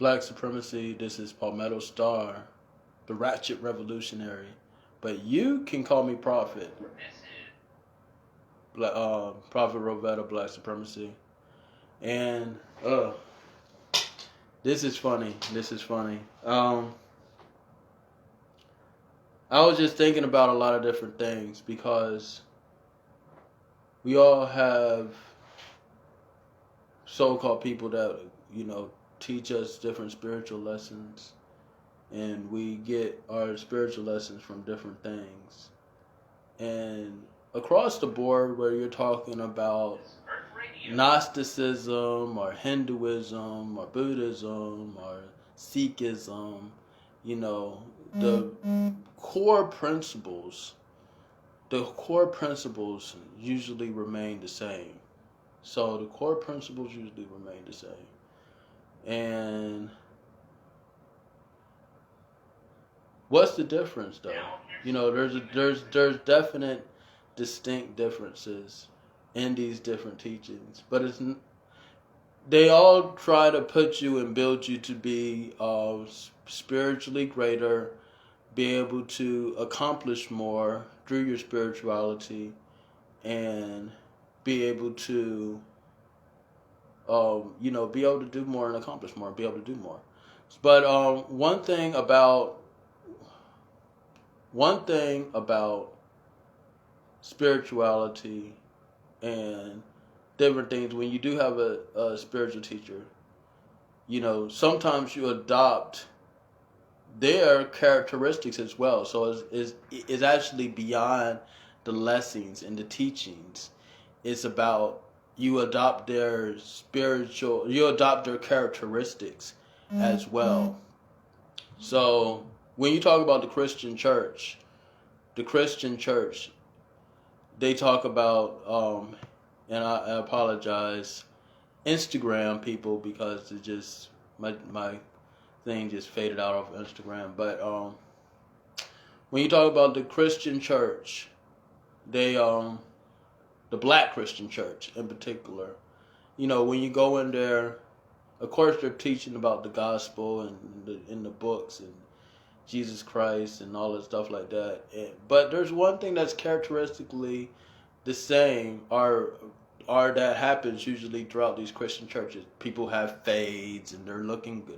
Black supremacy. This is PalmettoStar, the ratchet revolutionary. But you can call me Prophet. Prophet Rovetta, Black supremacy. And this is funny. I was just thinking about a lot of different things because we all have so-called people that, teach us different spiritual lessons, and we get our spiritual lessons from different things. And across the board, where you're talking about Gnosticism or Hinduism or Buddhism or Sikhism, the core principles usually remain the same. So the core principles usually remain the same. And what's the difference though? There's definite distinct differences in these different teachings, but they all try to put you and build you to be spiritually greater, be able to accomplish more through your spirituality, and be able to be able to do more and accomplish more, be able to do more. But one thing about spirituality and different things, when you do have a spiritual teacher, sometimes you adopt their characteristics as well. So it's actually beyond the lessons and the teachings. It's about you adopt their characteristics as well. So when you talk about the Christian church, they talk about, and I apologize, Instagram people, because it just my thing just faded out off Instagram. But when you talk about the Christian church, they the Black Christian church in particular, when you go in there, of course they're teaching about the gospel and in the books and Jesus Christ and all that stuff like that. But there's one thing that's characteristically the same, or that happens usually throughout these Christian churches. People have fades and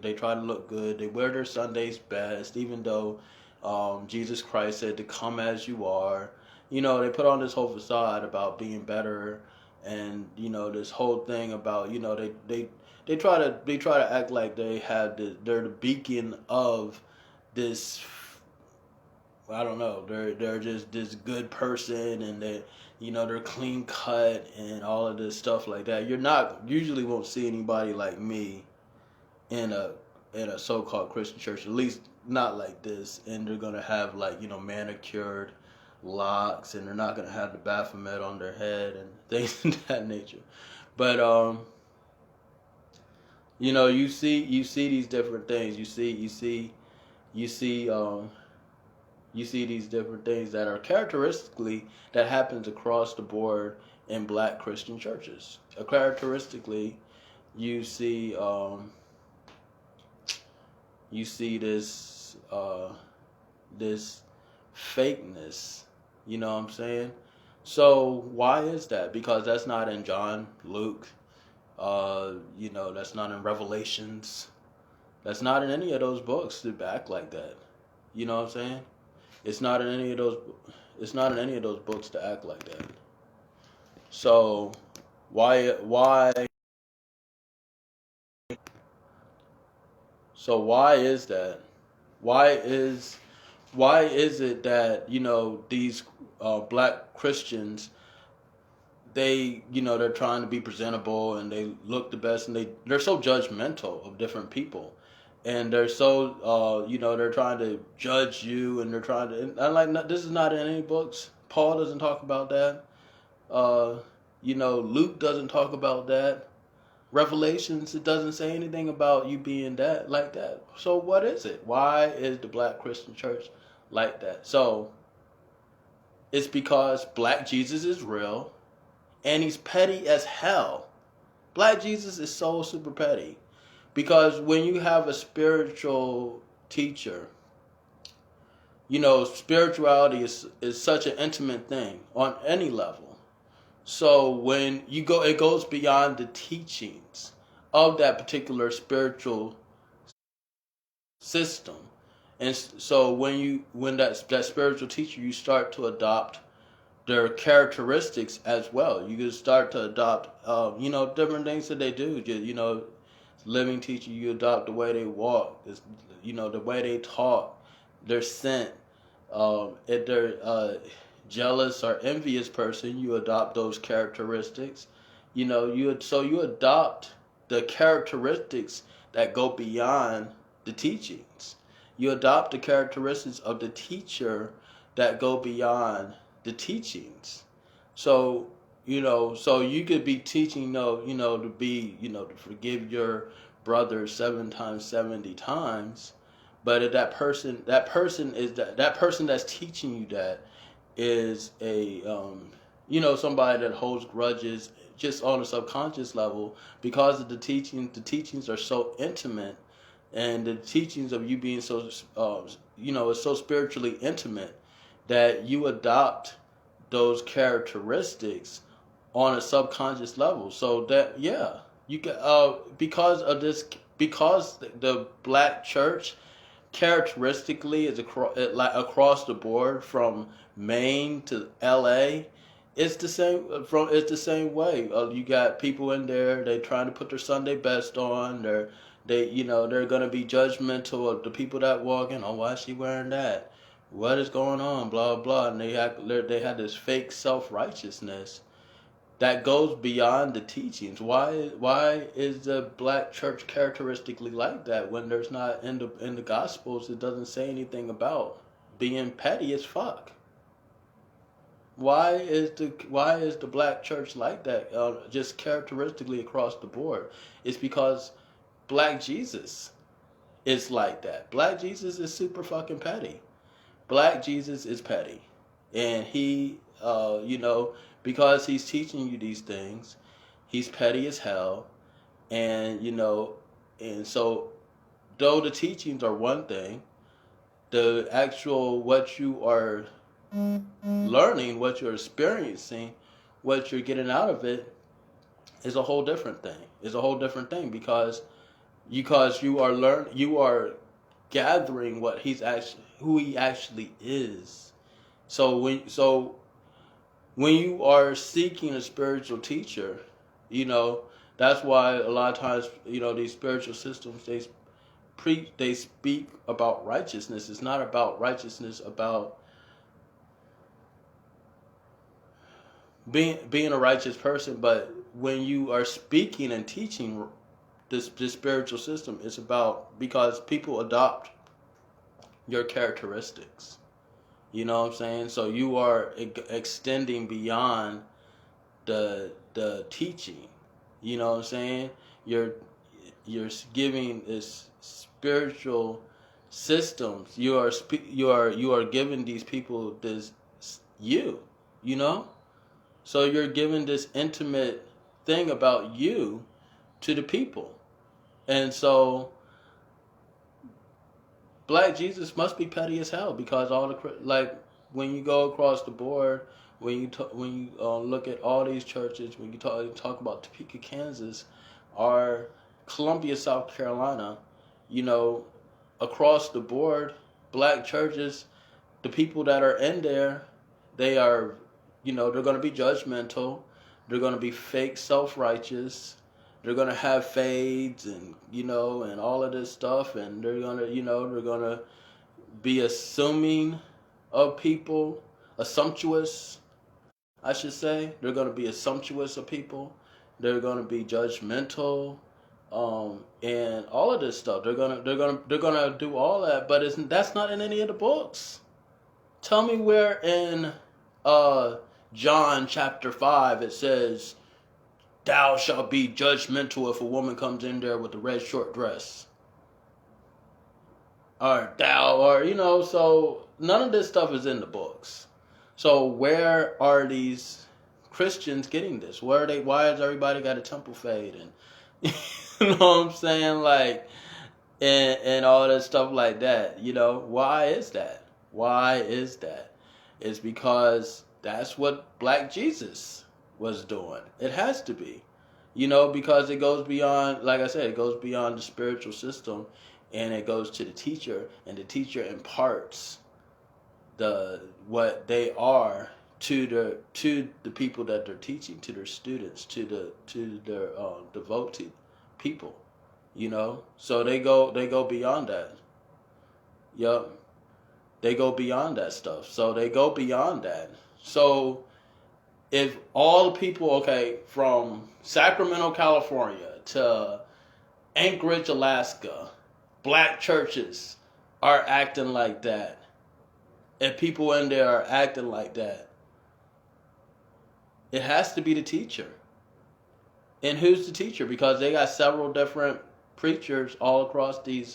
they try to look good. They wear their Sundays best, even though Jesus Christ said to come as you are. They put on this whole facade about being better, and this whole thing about they try to act like they're the beacon of this. I don't know. They're just this good person, and they're clean cut and all of this stuff like that. Usually won't see anybody like me in a so-called Christian church, at least not like this. And they're gonna have manicured locks, and they're not gonna have the Baphomet on their head and things of that nature. But you see these different things. You see these different things that are characteristically that happens across the board in Black Christian churches. Characteristically, you see this fakeness. You know what I'm saying? So why is that? Because that's not in John, Luke. That's not in Revelations. That's not in any of those books to act like that. You know what I'm saying? It's not in any of those books to act like that. So why is that? Why is it that these Black Christians, they're trying to be presentable and they look the best, and they're so judgmental of different people, and they're so they're trying to judge you, and they're trying to, and this is not in any books. Paul doesn't talk about that. Luke doesn't talk about that. Revelations, it doesn't say anything about you being that like that. So what is it? Why is the Black Christian church like that? So it's because Black Jesus is real, and he's petty as hell. Black Jesus is so super petty. Because when you have a spiritual teacher, spirituality is such an intimate thing on any level. So when you go, it goes beyond the teachings of that particular spiritual system. And so when that spiritual teacher, you start to adopt their characteristics as well. You can start to adopt, different things that they do. Living teacher, you adopt the way they walk, the way they talk, their scent. If they're jealous or envious person, you adopt those characteristics. You adopt the characteristics that go beyond the teachings. You adopt the characteristics of the teacher that go beyond the teachings. So so you could be teaching, to forgive your brother 7 times, 70 times, but if that person that's teaching you that is a somebody that holds grudges just on a subconscious level, because of the teachings are so intimate, and the teachings of you being so is so spiritually intimate, that you adopt those characteristics on a subconscious level. So that you can because the black church characteristically is across the board from Maine to LA. It's the same way. You got people in there. They trying to put their Sunday best on. They're gonna be judgmental of the people that walk in. Oh, why is she wearing that? What is going on? Blah blah. And they had this fake self-righteousness that goes beyond the teachings. Why is the black church characteristically like that when there's not in the Gospels? It doesn't say anything about being petty as fuck. Why is the black church like that? Just characteristically across the board. It's because Black Jesus is like that. Black Jesus is super fucking petty. Black Jesus is petty, and he, because he's teaching you these things, he's petty as hell, and and so though the teachings are one thing, the actual what you are learning, what you're experiencing, what you're getting out of it is a whole different thing. It's a whole different thing because you are gathering who he actually is. So when you are seeking a spiritual teacher, that's why a lot of times, these spiritual systems, they speak about righteousness. It's not about righteousness about being a righteous person, but when you are speaking and teaching this spiritual system, it's about, because people adopt your characteristics. You know what I'm saying? So you are extending beyond the teaching. You know what I'm saying? You're giving this spiritual systems. You are giving these people this So you're giving this intimate thing about you to the people. And so Black Jesus must be petty as hell, because when you go across the board, when you look at all these churches, when you talk about Topeka, Kansas, or Columbia, South Carolina, across the board, black churches, the people that are in there, they are, they're going to be judgmental, they're going to be fake self-righteous. They're gonna have fades and and all of this stuff, and they're gonna be assuming of people, assumptuous, I should say. They're gonna be assumptuous of people. They're gonna be judgmental, and all of this stuff. They're gonna do all that, but that's not in any of the books. Tell me where in John chapter 5 it says, "Thou shalt be judgmental if a woman comes in there with a red short dress." So none of this stuff is in the books. So where are these Christians getting this? Why has everybody got a temple fade and You know what I'm saying? Like, and all that stuff like that. You know, why is that? Why is that? It's because that's what Black Jesus was doing. It has to be. You know, because it goes beyond, like I said, it goes beyond the spiritual system, and it goes to the teacher, and the teacher imparts the what they are to the people that they're teaching, to their students, to their devoted people. You know, so they go beyond that. Yep, they go beyond that stuff. So they go beyond that. So if all the people, okay, from Sacramento, California to Anchorage, Alaska, black churches are acting like that, if people in there are acting like that, it has to be the teacher. And who's the teacher? Because they got several different preachers all across the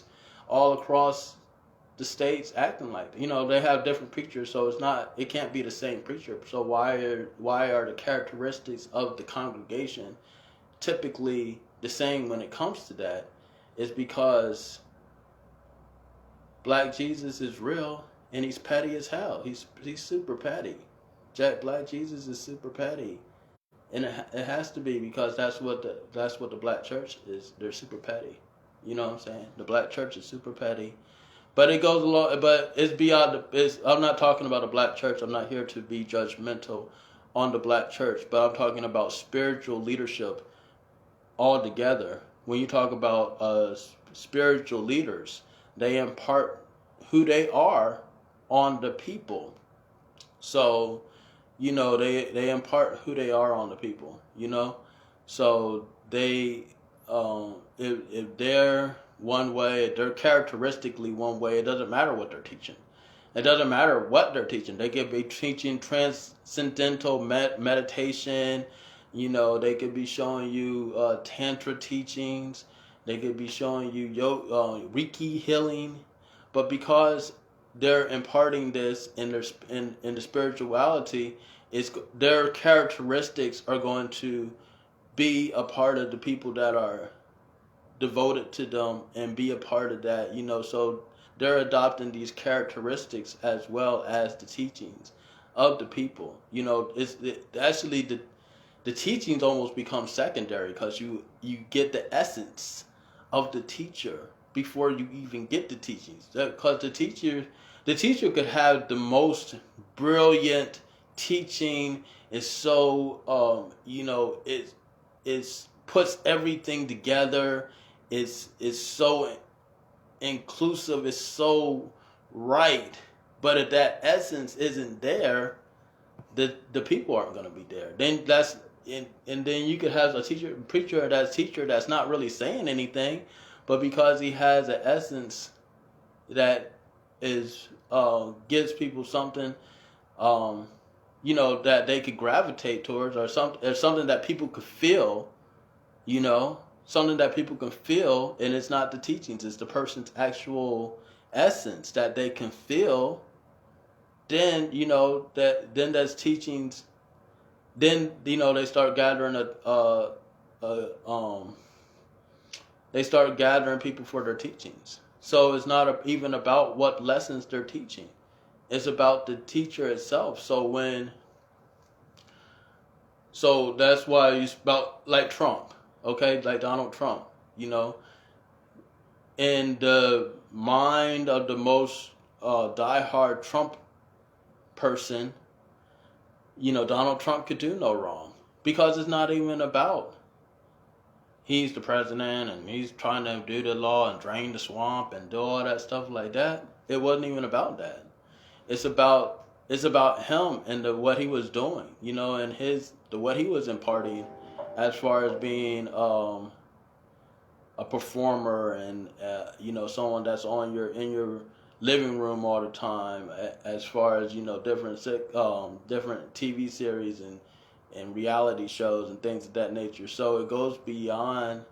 states acting like that. You know, they have different preachers, so it can't be the same preacher. So why are the characteristics of the congregation typically the same when it comes to that? Is because Black Jesus is real and he's petty as hell. He's super petty. Black Jesus is super petty. And it has to be, because that's what the black church is. They're super petty. You know what I'm saying? The black church is super petty. But it goes along. But it's beyond. I'm not talking about a black church. I'm not here to be judgmental on the black church. But I'm talking about spiritual leadership altogether. When you talk about spiritual leaders, they impart who they are on the people. So, you know, they impart who they are on the people, you know? So they, if they're one way, if they're characteristically one way, it doesn't matter what they're teaching. It doesn't matter what they're teaching. They could be teaching transcendental meditation. You know, they could be showing you tantra teachings. They could be showing you Reiki healing. But because they're imparting this in the spirituality, their characteristics are going to be a part of the people that are devoted to them and be a part of that, you know. So they're adopting these characteristics as well as the teachings of the people. You know, actually the teachings almost become secondary, because you get the essence of the teacher before you even get the teachings. Because the teacher could have the most brilliant teaching. Is so you know, it puts everything together. It's so inclusive. It's so right. But if that essence isn't there, the people aren't going to be there. Then and then you could have a preacher that's not really saying anything, but because he has an essence that is gives people something, you know, that they could gravitate towards, or something that people could feel, you know, something that people can feel, and it's not the teachings, it's the person's actual essence that they can feel. Then, you know, then that's teachings. Then, you know, they start gathering they start gathering people for their teachings. So it's not even about what lessons they're teaching. It's about the teacher itself. So that's why it's about, like Trump, okay, like Donald Trump, you know, in the mind of the most diehard Trump person, you know, Donald Trump could do no wrong, because it's not even about he's the president and he's trying to do the law and drain the swamp and do all that stuff like that. It wasn't even about that. It's about him and what he was doing, you know, and what he was imparting, as far as being a performer, and you know, someone that's in your living room all the time, as far as, you know, different TV series and reality shows and things of that nature. So it goes beyond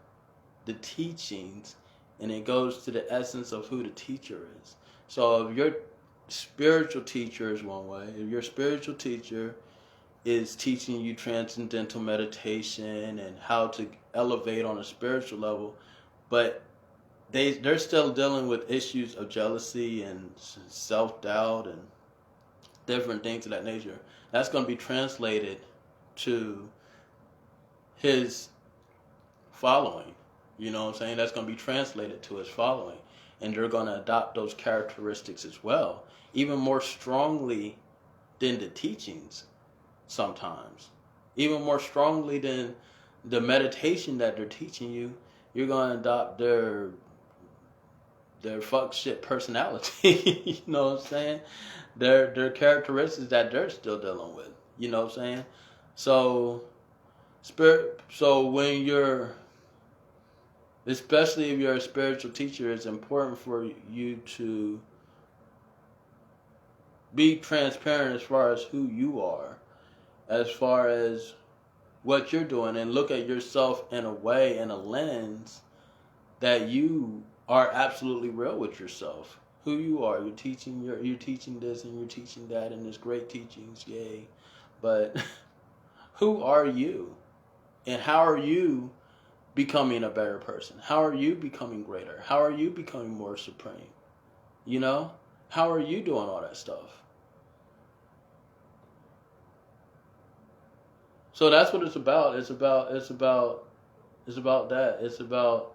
the teachings, and it goes to the essence of who the teacher is. So if your spiritual teacher is one way, if your spiritual teacher is teaching you transcendental meditation and how to elevate on a spiritual level, but they're still dealing with issues of jealousy and self-doubt and different things of that nature. That's going to be translated to his following. You know what I'm saying? That's going to be translated to his following. And they're going to adopt those characteristics as well, even more strongly than the teachings sometimes. Even more strongly than the meditation that they're teaching you, you're going to adopt their fuck shit personality. You know what I'm saying? Their characteristics that they're still dealing with. You know what I'm saying? So when you're, especially if you're a spiritual teacher, it's important for you to be transparent as far as who you are, as far as what you're doing, and look at yourself in a way, in a lens that you are absolutely real with yourself. Who you are. You're teaching this and you're teaching that, and there's great teachings, yay. But who are you? And how are you becoming a better person? How are you becoming greater? How are you becoming more supreme? You know? How are you doing all that stuff? So that's what it's about. It's about that. It's about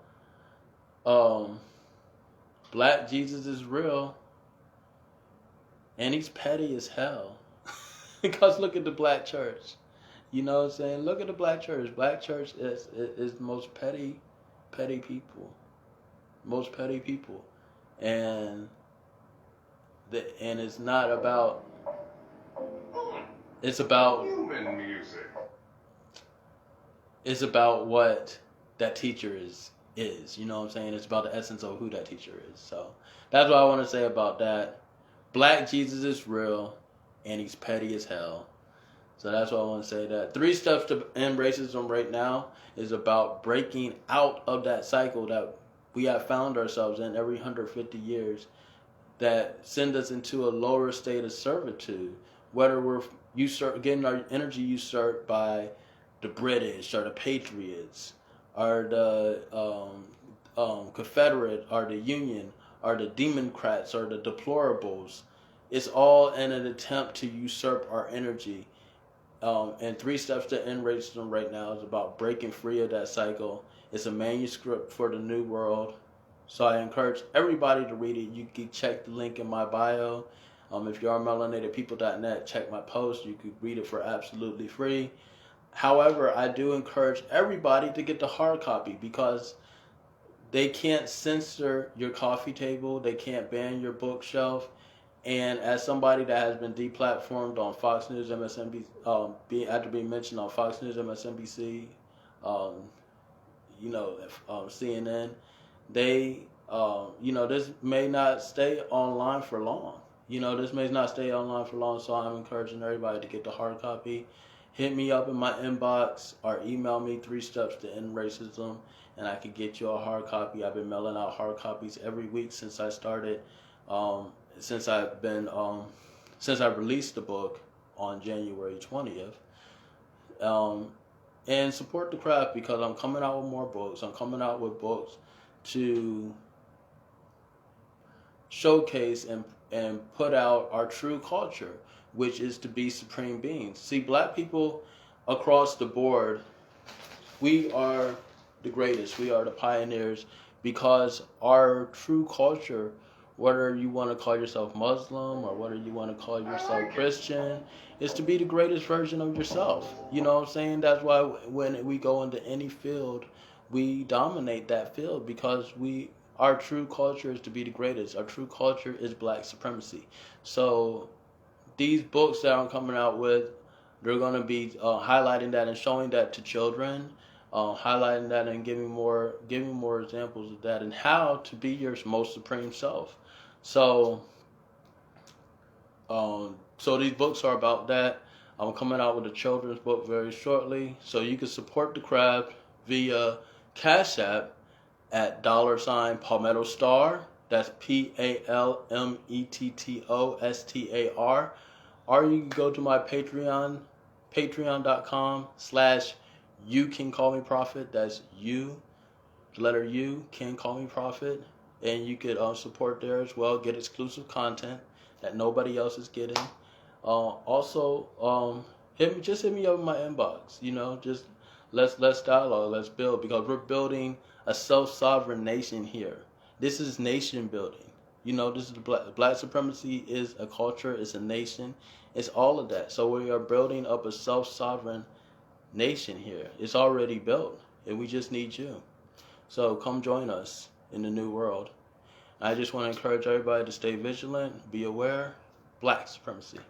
Black Jesus is real, and he's petty as hell. Because look at the Black church. You know what I'm saying? Look at the Black church. Black church is the most petty people. Most petty people. And it's not about, it's about human music. It's about what that teacher is. You know what I'm saying? It's about the essence of who that teacher is. So that's what I want to say about that. Black Jesus is real, and he's petty as hell. So that's what I want to say. That 3 steps to end racism right now is about breaking out of that cycle that we have found ourselves in every 150 years that send us into a lower state of servitude, whether we're getting our energy usurped by the British or the Patriots or the Confederate or the Union or the Democrats or the deplorables. It's all in an attempt to usurp our energy. And 3 steps to end racism right now is about breaking free of that cycle. It's a manuscript for the new world. So I encourage everybody to read it. You can check the link in my bio. If you are melanatedpeople.net, check my post. You can read it for absolutely free. However, I do encourage everybody to get the hard copy because they can't censor your coffee table. They can't ban your bookshelf. And as somebody that has been deplatformed on Fox News, MSNBC, after being mentioned on Fox News, MSNBC, CNN, they, this may not stay online for long. So I'm encouraging everybody to get the hard copy. Hit me up in my inbox or email me 3 steps to end racism, and I can get you a hard copy. I've been mailing out hard copies every week since I started. Since I released the book on January 20th, and support the craft because I'm coming out with more books. I'm coming out with books to showcase and put out our true culture, which is to be supreme beings. See, Black people across the board, we are the greatest. We are the pioneers because our true culture, whether you want to call yourself Muslim or whether you want to call yourself Christian, is to be the greatest version of yourself. You know what I'm saying? That's why when we go into any field, we dominate that field because our true culture is to be the greatest. Our true culture is Black supremacy. So these books that I'm coming out with, they're going to be highlighting that and showing that to children, highlighting that and giving more examples of that and how to be your most supreme self. So these books are about that. I'm coming out with a children's book very shortly. So you can support the craft via Cash App at $PalmettoStar. That's PalmettoStar. Or you can go to my Patreon Patreon.com/you can call me prophet. That's you, the letter U, can call me prophet. And you could support there as well, get exclusive content that nobody else is getting. Also, hit me up in my inbox. Just let's dialogue, let's build, because we're building a self-sovereign nation here. This is nation building. This is black supremacy is a culture, it's a nation, it's all of that. So we are building up a self-sovereign nation here. It's already built, and we just need you. So come join us in the new world. I just want to encourage everybody to stay vigilant, be aware. Black supremacy.